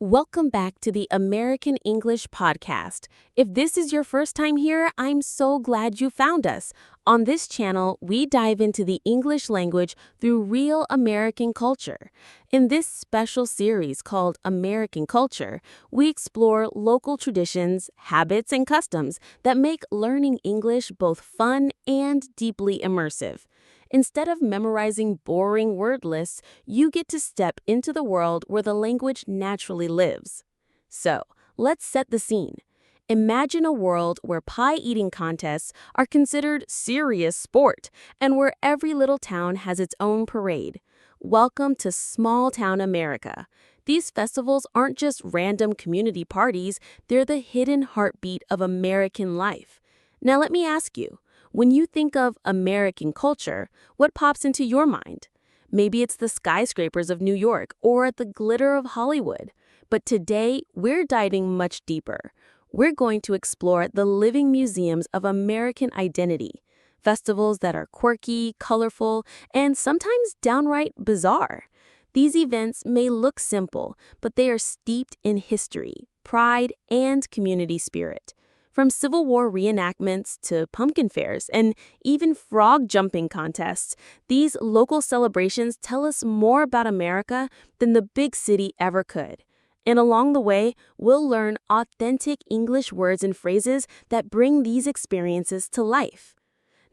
Welcome back to the American English Podcast. If this is your first time here, I'm so glad you found us. On this channel, we dive into the English language through real American culture. In this special series called American Culture, we explore local traditions, habits, and customs that make learning English both fun and deeply immersive. Instead of memorizing boring word lists, you get to step into the world where the language naturally lives. So, let's set the scene. Imagine a world where pie eating contests are considered serious sport and where every little town has its own parade. Welcome to small town America. These festivals aren't just random community parties, they're the hidden heartbeat of American life. Now let me ask you, when you think of American culture, what pops into your mind? Maybe it's the skyscrapers of New York or the glitter of Hollywood. But today, we're diving much deeper. We're going to explore the living museums of American identity, festivals that are quirky, colorful, and sometimes downright bizarre. These events may look simple, but they are steeped in history, pride, and community spirit. From Civil War reenactments to pumpkin fairs and even frog jumping contests, these local celebrations tell us more about America than the big city ever could. And along the way, we'll learn authentic English words and phrases that bring these experiences to life.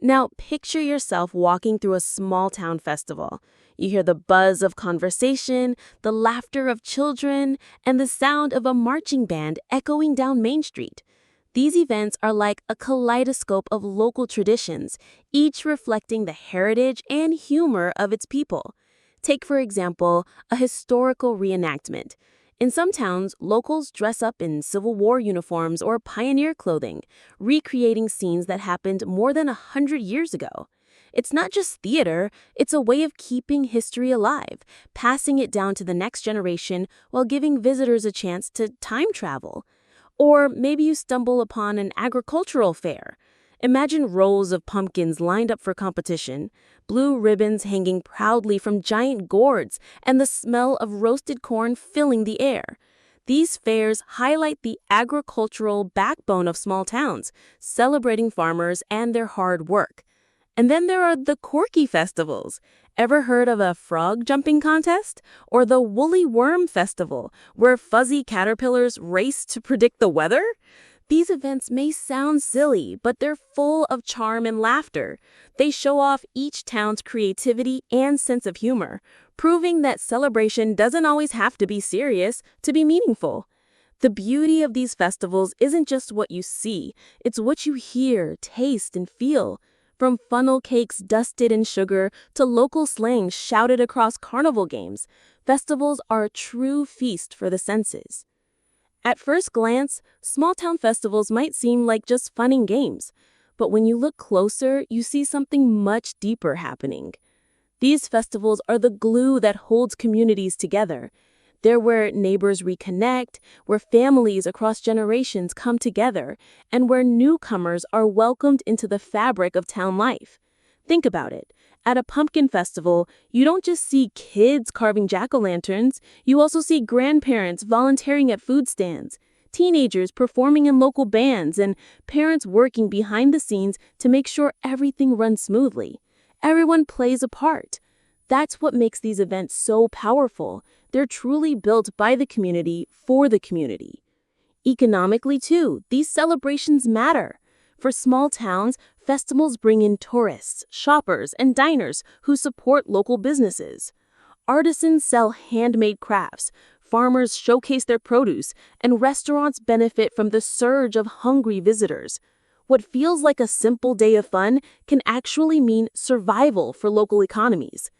Now, picture yourself walking through a small town festival. You hear the buzz of conversation, the laughter of children, and the sound of a marching band echoing down Main Street. These events are like a kaleidoscope of local traditions, each reflecting the heritage and humor of its people. Take, for example, a historical reenactment. In some towns, locals dress up in Civil War uniforms or pioneer clothing, recreating scenes that happened more than 100 years ago. It's not just theater, it's a way of keeping history alive, passing it down to the next generation while giving visitors a chance to time travel. Or maybe you stumble upon an agricultural fair. Imagine rows of pumpkins lined up for competition, blue ribbons hanging proudly from giant gourds, and the smell of roasted corn filling the air. These fairs highlight the agricultural backbone of small towns, celebrating farmers and their hard work. And then there are the quirky festivals. Ever heard of a frog jumping contest? Or the woolly worm festival, where fuzzy caterpillars race to predict the weather? These events may sound silly, but they're full of charm and laughter. They show off each town's creativity and sense of humor, proving that celebration doesn't always have to be serious to be meaningful. The beauty of these festivals isn't just what you see, it's what you hear, taste, and feel. From funnel cakes dusted in sugar to local slang shouted across carnival games, festivals are a true feast for the senses. At first glance, small-town festivals might seem like just fun and games, but when you look closer, you see something much deeper happening. These festivals are the glue that holds communities together. They're where neighbors reconnect, where families across generations come together, and where newcomers are welcomed into the fabric of town life. Think about it. At a pumpkin festival, you don't just see kids carving jack-o'-lanterns, you also see grandparents volunteering at food stands, teenagers performing in local bands, and parents working behind the scenes to make sure everything runs smoothly. Everyone plays a part. That's what makes these events so powerful. They're truly built by the community for the community. Economically, too, these celebrations matter. For small towns, festivals bring in tourists, shoppers, and diners who support local businesses. Artisans sell handmade crafts, farmers showcase their produce, and restaurants benefit from the surge of hungry visitors. What feels like a simple day of fun can actually mean survival for local economies.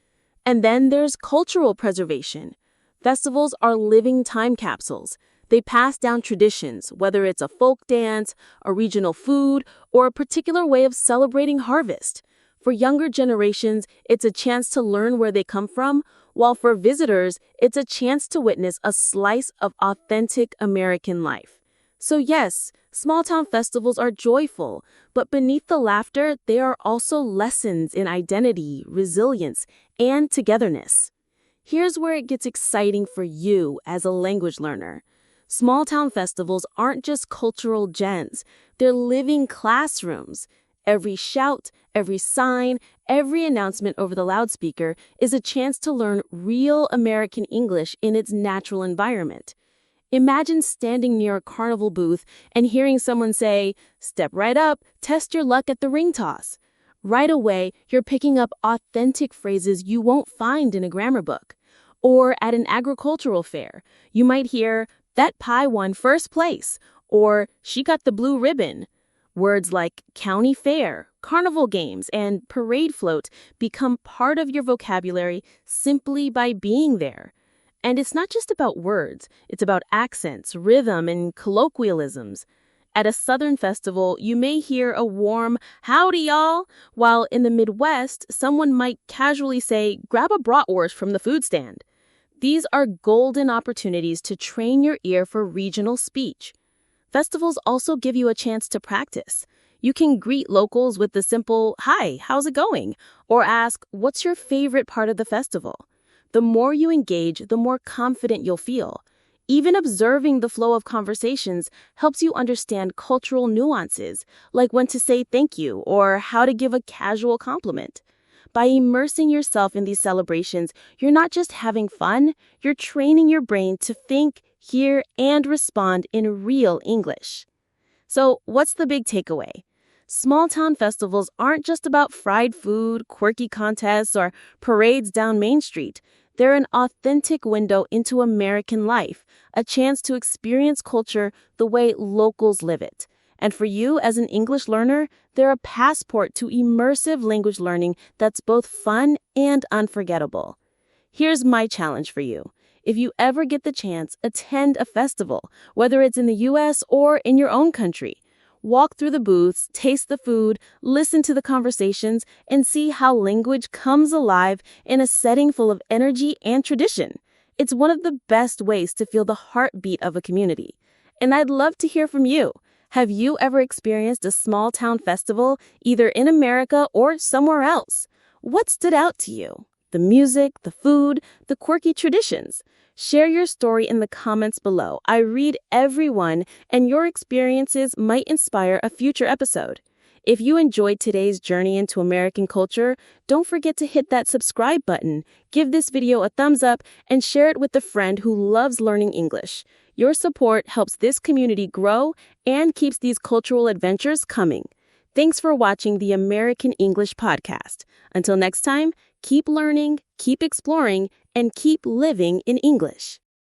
And then there's cultural preservation. Festivals are living time capsules. They pass down traditions, whether it's a folk dance, a regional food, or a particular way of celebrating harvest. For younger generations, it's a chance to learn where they come from, while for visitors, it's a chance to witness a slice of authentic American life. So yes, small-town festivals are joyful, but beneath the laughter, they are also lessons in identity, resilience, and togetherness. Here's where it gets exciting for you as a language learner. Small-town festivals aren't just cultural gems, they're living classrooms. Every shout, every sign, every announcement over the loudspeaker is a chance to learn real American English in its natural environment. Imagine standing near a carnival booth and hearing someone say, "Step right up, test your luck at the ring toss." Right away, you're picking up authentic phrases you won't find in a grammar book. Or at an agricultural fair, you might hear, "That pie won first place," or "She got the blue ribbon." Words like county fair, carnival games, and parade float become part of your vocabulary simply by being there. And it's not just about words, it's about accents, rhythm, and colloquialisms. At a Southern festival, you may hear a warm, "Howdy, y'all," while in the Midwest, someone might casually say, "Grab a bratwurst from the food stand." These are golden opportunities to train your ear for regional speech. Festivals also give you a chance to practice. You can greet locals with the simple, "Hi, how's it going?" or ask, "What's your favorite part of the festival?" The more you engage, the more confident you'll feel. Even observing the flow of conversations helps you understand cultural nuances, like when to say thank you or how to give a casual compliment. By immersing yourself in these celebrations, you're not just having fun, you're training your brain to think, hear, and respond in real English. So, what's the big takeaway? Small-town festivals aren't just about fried food, quirky contests, or parades down Main Street. They're an authentic window into American life, a chance to experience culture the way locals live it. And for you as an English learner, they're a passport to immersive language learning that's both fun and unforgettable. Here's my challenge for you. If you ever get the chance, attend a festival, whether it's in the US or in your own country. Walk through the booths, taste the food, listen to the conversations, and see how language comes alive in a setting full of energy and tradition. It's one of the best ways to feel the heartbeat of a community. And I'd love to hear from you. Have you ever experienced a small-town festival, either in America or somewhere else? What stood out to you? The music, the food, the quirky traditions? Share your story in the comments below. I read every one, and your experiences might inspire a future episode. If you enjoyed today's journey into American culture, don't forget to hit that subscribe button, give this video a thumbs up, and share it with a friend who loves learning English. Your support helps this community grow and keeps these cultural adventures coming. Thanks for watching the American English Podcast. Until next time, keep learning, keep exploring, and keep living in English.